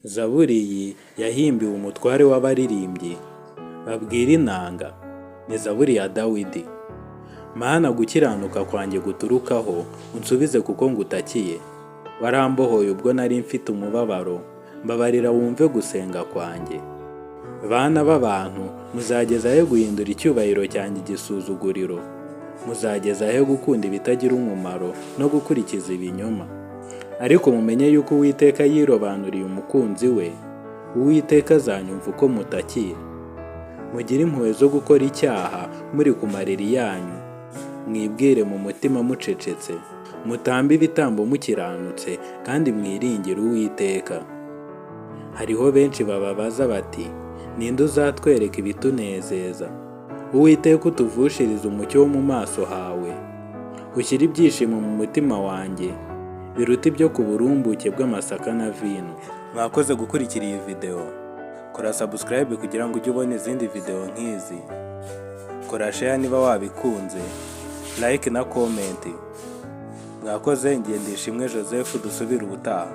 Zaburi iyi yahimbiwe umutware w'abaririmbyi babwira inanga. Ni zaburi ya Dawidi. Mana, gukiranuka kwanjye guturukaho, unsubize kuko ngutakiye. Warambohoye ubwo nari mfite umubabaro, mbabarira wumve gusenga kwanjye. Bana b'abantu, muzageza he guhindura icyubahiro cyanjye igisuzuguriro? Muzageza he gukunda ibitagira umumaro no gukurikiza ibinyoma? Ariko mumenye yuko Uwiteka yirobanuriye umukunzi we. Uwiteka azanyumva uko mutakiye. Mugire impuhwe zo gukora icyaha muri ku mariri yanyu. Mwibwire mu mutima mucecetse. Mutambe ibitambo mukiranutse kandi mwiringire Uwiteka. Hariho benshi bababaza bati, ninde uzatwereka ibitunezeza? Uwiteka, utuvushirize umucyo wo mu maso hawe. Ushyire ibyishimo mu mutima wanjye, biruta ibyo ku burumbuke bw'amasaka na vino. Mwakoze gukurikira iyi video. Kora subscribe kugira ngo ujye ubona izindi video nk'izi. Kora share niba wabikunze, like na comment. Mwakoze. Ngendishimwe Joseph, dusubire ubutaha.